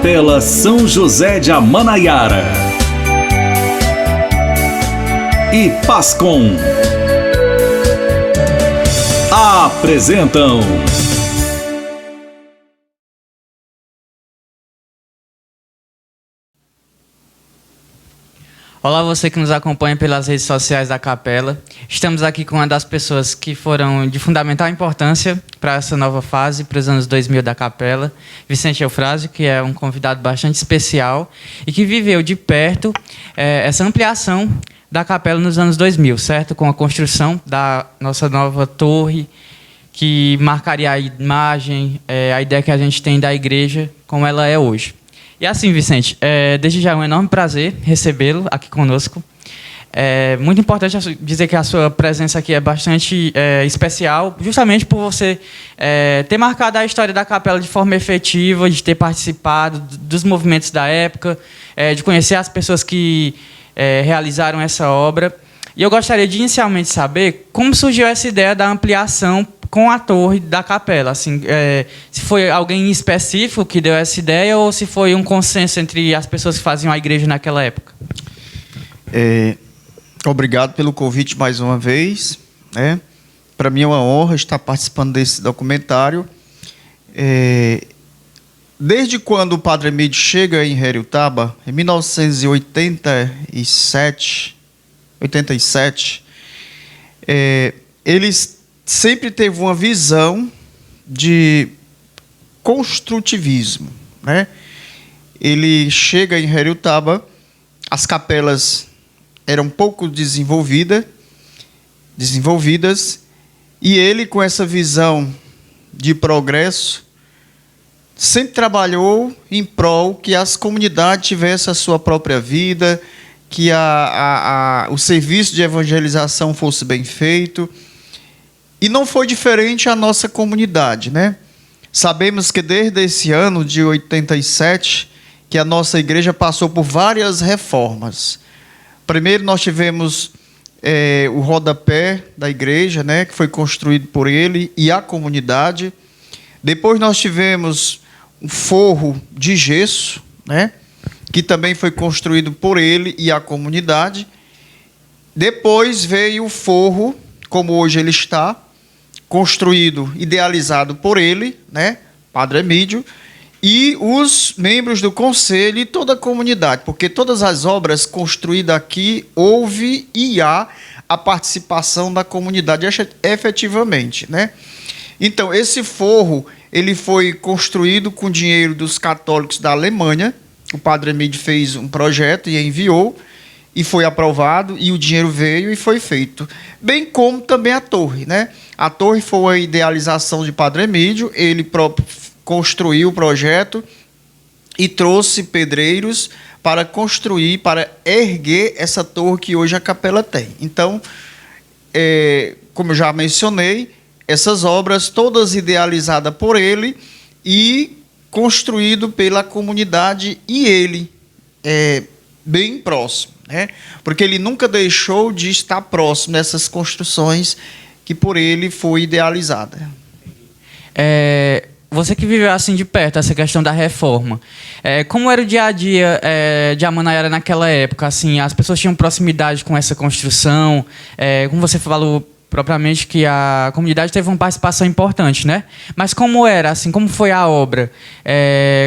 Capela São José de Amanaiara e Pascom apresentam Olá, você que nos acompanha pelas redes sociais da Capela. Estamos aqui com uma das pessoas que foram de fundamental importância para essa nova fase, para os anos 2000 da Capela, Vicente Eufrásio, que é um convidado bastante especial e que viveu de perto essa ampliação da Capela nos anos 2000, certo? Com a construção da nossa nova torre, que marcaria a imagem, a ideia que a gente tem da igreja como ela é hoje. E assim, Vicente, desde já é um enorme prazer recebê-lo aqui conosco. É muito importante dizer que a sua presença aqui é bastante especial, justamente por você ter marcado a história da Capela de forma efetiva, de ter participado dos movimentos da época, de conhecer as pessoas que realizaram essa obra. E eu gostaria de inicialmente saber como surgiu essa ideia da ampliação com a torre da Capela, assim, se foi alguém específico que deu essa ideia ou se foi um consenso entre as pessoas que faziam a igreja naquela época? Obrigado pelo convite mais uma vez. Para mim é uma honra estar participando desse documentário. Desde quando o Padre Emídio chega em Heriotaba, em 1987, eles sempre teve uma visão de construtivismo, né? Ele chega em Heriotaba, as capelas eram pouco desenvolvidas, e ele, com essa visão de progresso, sempre trabalhou em prol que as comunidades tivessem a sua própria vida, que o serviço de evangelização fosse bem feito. E não foi diferente a nossa comunidade, né? Sabemos que desde esse ano de 87, que a nossa igreja passou por várias reformas. Primeiro nós tivemos o rodapé da igreja, né, que foi construído por ele e a comunidade. Depois nós tivemos um forro de gesso, né, que também foi construído por ele e a comunidade. Depois veio o forro, como hoje ele está, construído, idealizado por ele, né, Padre Emídio, e os membros do conselho e toda a comunidade, porque todas as obras construídas aqui houve e há a participação da comunidade efetivamente, né? Então, esse forro, ele foi construído com dinheiro dos católicos da Alemanha. O Padre Emídio fez um projeto e enviou, e foi aprovado, e o dinheiro veio e foi feito. Bem como também a torre, né? A torre foi a idealização de Padre Emídio, ele próprio construiu o projeto e trouxe pedreiros para construir, para erguer essa torre que hoje a capela tem. Então, como eu já mencionei, essas obras todas idealizadas por ele e construído pela comunidade, e ele bem próximo, né? Porque ele nunca deixou de estar próximo dessas construções que por ele foi idealizada. Você que viveu assim de perto essa questão da reforma, como era o dia a dia de Amanaiara naquela época? Assim, as pessoas tinham proximidade com essa construção, como você falou propriamente que a comunidade teve uma participação importante, né? Mas como era, assim, como foi a obra?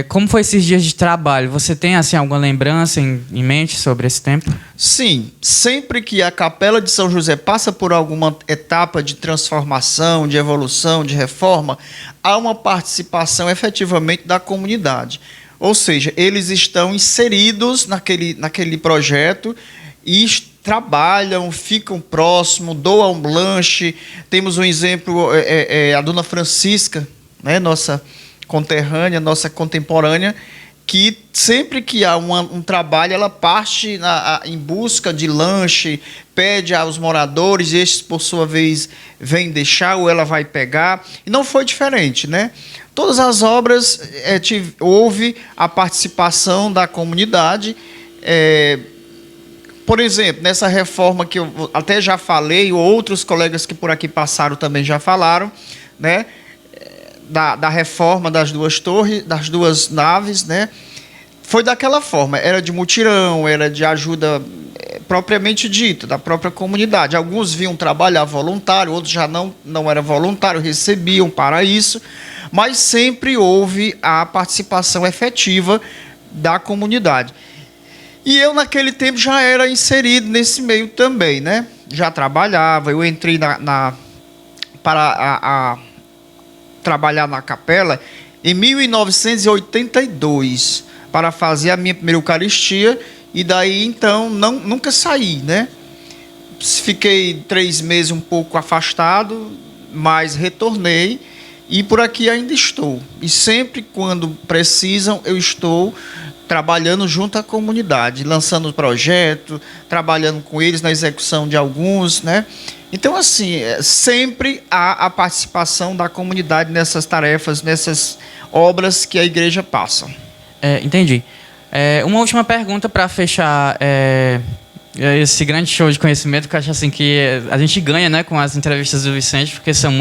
Como foi esses dias de trabalho? Você tem assim alguma lembrança em mente sobre esse tempo? Sim, sempre que a Capela de São José passa por alguma etapa de transformação, de evolução, de reforma, há uma participação efetivamente da comunidade. Ou seja, eles estão inseridos naquele projeto e trabalham, ficam próximos, doam lanche. Temos um exemplo, a dona Francisca, né, nossa conterrânea, nossa contemporânea, que sempre que há um trabalho, ela parte em busca de lanche, pede aos moradores, e estes, por sua vez, vêm deixar, ou ela vai pegar. E não foi diferente, né? Todas as obras, houve a participação da comunidade. Por exemplo, nessa reforma que eu até já falei, outros colegas que por aqui passaram também já falaram, né? Da reforma das duas torres, das duas naves, né? foi daquela forma, era de mutirão, era de ajuda propriamente dita, da própria comunidade. Alguns vinham trabalhar voluntário, outros já não eram voluntários, recebiam para isso, mas sempre houve a participação efetiva da comunidade. E eu, naquele tempo, já era inserido nesse meio também, né? Já trabalhava, eu entrei para trabalhar na capela em 1982, para fazer a minha primeira Eucaristia, e daí, então, nunca saí, né? Fiquei 3 meses um pouco afastado, mas retornei, e por aqui ainda estou. E sempre, quando precisam, eu estou trabalhando junto à comunidade, lançando projeto, trabalhando com eles na execução de alguns, né? Então, assim, sempre há a participação da comunidade nessas tarefas, nessas obras que a igreja passa. Entendi. Uma última pergunta para fechar esse grande show de conhecimento, que eu acho assim que a gente ganha, né, com as entrevistas do Vicente, porque são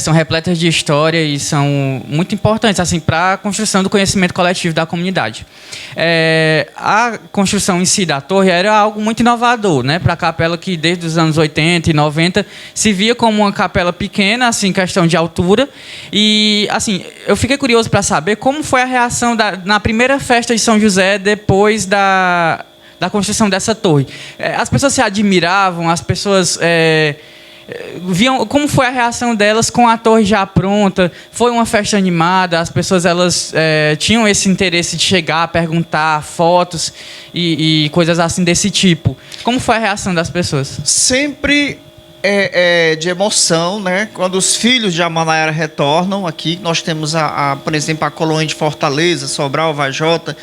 são repletas de história e são muito importantes assim para a construção do conhecimento coletivo da comunidade. A construção em si da torre era algo muito inovador, né, para a capela, que desde os anos 80 e 90 se via como uma capela pequena, assim, questão de altura. E assim, eu fiquei curioso para saber como foi a reação na primeira festa de São José depois da construção dessa torre. As pessoas se admiravam, as pessoas viam como foi a reação delas com a torre já pronta. Foi uma festa animada, as pessoas tinham esse interesse de chegar, perguntar, fotos e coisas assim desse tipo. Como foi a reação das pessoas? Sempre de emoção, né? Quando os filhos de Amanaiara retornam aqui, nós temos, por exemplo, a colônia de Fortaleza, Sobral, Vajota,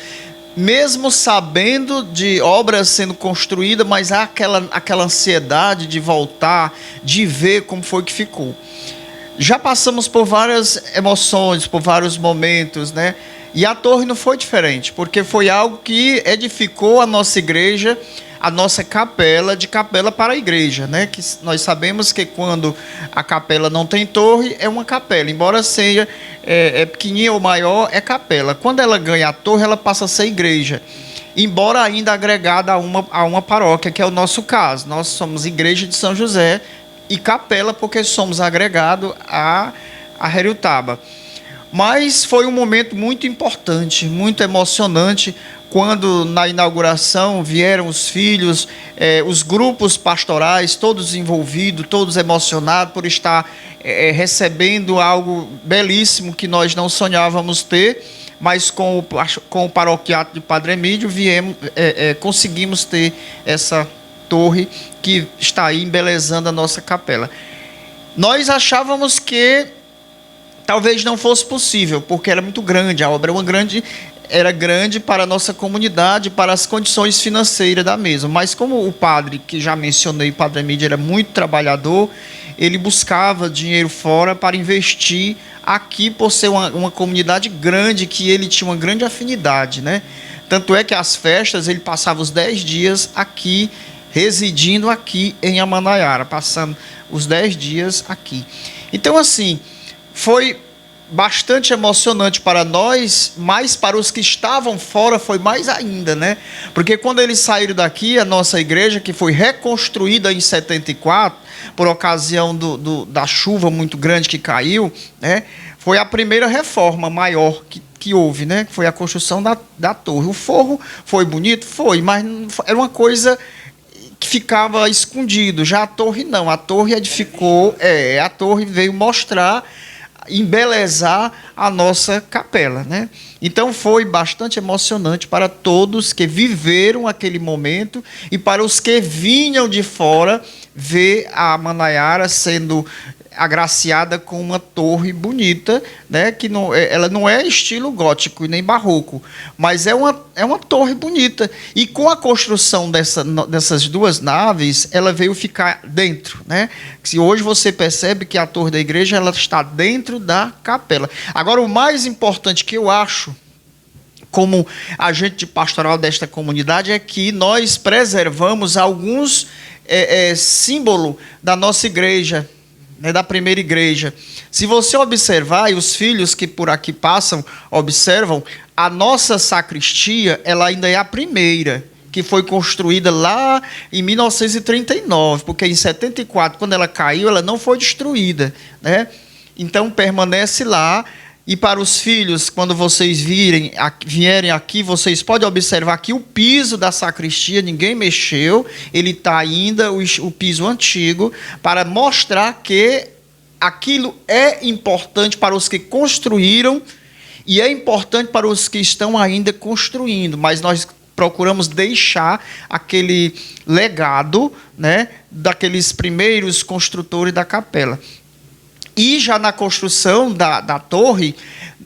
mesmo sabendo de obras sendo construídas, mas há aquela ansiedade de voltar, de ver como foi que ficou. Já passamos por várias emoções, por vários momentos, né? E a torre não foi diferente, porque foi algo que edificou a nossa igreja, a nossa capela, de capela para a igreja, né? Que nós sabemos que quando a capela não tem torre, é uma capela. Embora seja pequenininha ou maior, é capela. Quando ela ganha a torre, ela passa a ser igreja. Embora ainda agregada a uma paróquia, que é o nosso caso. Nós somos Igreja de São José e capela, porque somos agregados a Heriotaba. Mas foi um momento muito importante, muito emocionante, quando na inauguração vieram os filhos, os grupos pastorais, todos envolvidos, todos emocionados por estar recebendo algo belíssimo que nós não sonhávamos ter, mas com o paroquiato de Padre Emídio conseguimos ter essa torre que está aí embelezando a nossa capela. Nós achávamos que talvez não fosse possível, porque era muito grande, a obra era grande para a nossa comunidade, para as condições financeiras da mesma. Mas como o padre, que já mencionei, o Padre Emídio, era muito trabalhador, ele buscava dinheiro fora para investir aqui, por ser uma comunidade grande, que ele tinha uma grande afinidade, né? Tanto é que as festas, ele passava os 10 dias aqui, residindo aqui em Amanaiara, passando os 10 dias aqui. Então, assim, foi bastante emocionante para nós, mas para os que estavam fora foi mais ainda, né? Porque quando eles saíram daqui, a nossa igreja, que foi reconstruída em 74, por ocasião da chuva muito grande que caiu, né? Foi a primeira reforma maior que houve, né? Foi a construção da torre. O forro foi bonito? Foi, mas era uma coisa que ficava escondido. Já a torre não, a torre edificou, a torre veio mostrar, embelezar a nossa capela, né? Então foi bastante emocionante para todos que viveram aquele momento e para os que vinham de fora ver a Amanaiara sendo agraciada com uma torre bonita, né? Que ela não é estilo gótico e nem barroco, mas é uma torre bonita. E com a construção dessas duas naves, ela veio ficar dentro, né? Se hoje você percebe que a torre da igreja, ela está dentro da capela. Agora, o mais importante que eu acho, como agente pastoral desta comunidade, é que nós preservamos alguns símbolos da nossa igreja, né, da primeira igreja. Se você observar, e os filhos que por aqui passam observam, A nossa sacristia, ela ainda é a primeira, que foi construída lá em 1939, porque em 74, quando ela caiu, ela não foi destruída, né? Então permanece lá. E para os filhos, quando vocês vierem aqui, vocês podem observar que o piso da sacristia ninguém mexeu, ele está ainda o piso antigo, para mostrar que aquilo é importante para os que construíram e é importante para os que estão ainda construindo, mas nós procuramos deixar aquele legado, né, daqueles primeiros construtores da capela. E já na construção da torre,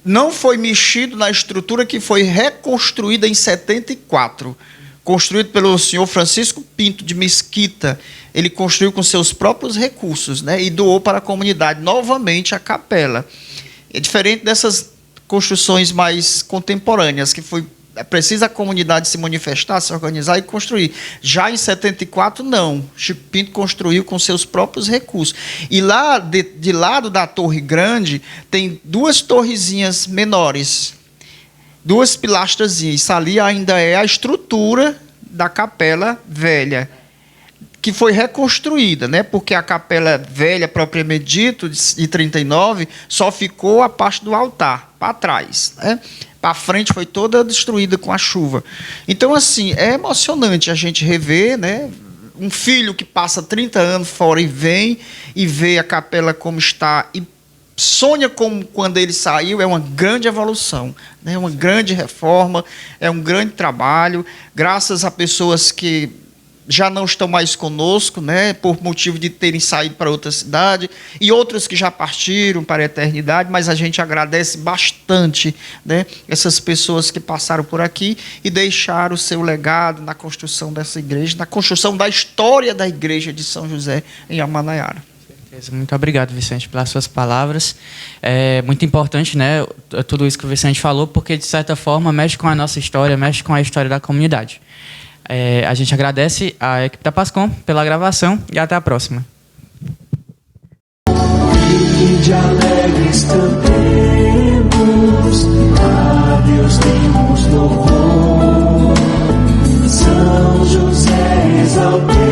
não foi mexido na estrutura que foi reconstruída em 74. Construído pelo senhor Francisco Pinto de Mesquita. Ele construiu com seus próprios recursos, né, e doou para a comunidade novamente a capela. É diferente dessas construções mais contemporâneas, que foi precisa a comunidade se manifestar, se organizar e construir. Já em 74, não. Chico Pinto construiu com seus próprios recursos. E lá, de lado da torre grande, tem duas torrezinhas menores, duas pilastrazinhas. Isso ali ainda é a estrutura da capela velha, que foi reconstruída, né? Porque a capela velha, propriamente dito, de 39, só ficou a parte do altar, para trás, né? Para frente foi toda destruída com a chuva. Então, assim, é emocionante a gente rever, né? Um filho que passa 30 anos fora e vem e vê a capela como está e sonha como quando ele saiu. É uma grande evolução, né? Uma grande reforma, é um grande trabalho, graças a pessoas que já não estão mais conosco, né, por motivo de terem saído para outra cidade, e outros que já partiram para a eternidade, mas a gente agradece bastante, né, essas pessoas que passaram por aqui e deixaram o seu legado na construção dessa igreja, na construção da história da igreja de São José em Amanaiara. Muito obrigado, Vicente, pelas suas palavras. É muito importante, né, tudo isso que o Vicente falou, porque, de certa forma, mexe com a nossa história, mexe com a história da comunidade. A gente agradece à equipe da Pascom pela gravação e até a próxima. De alegres cantemos, a Deus demos louvor, São José exaltemos.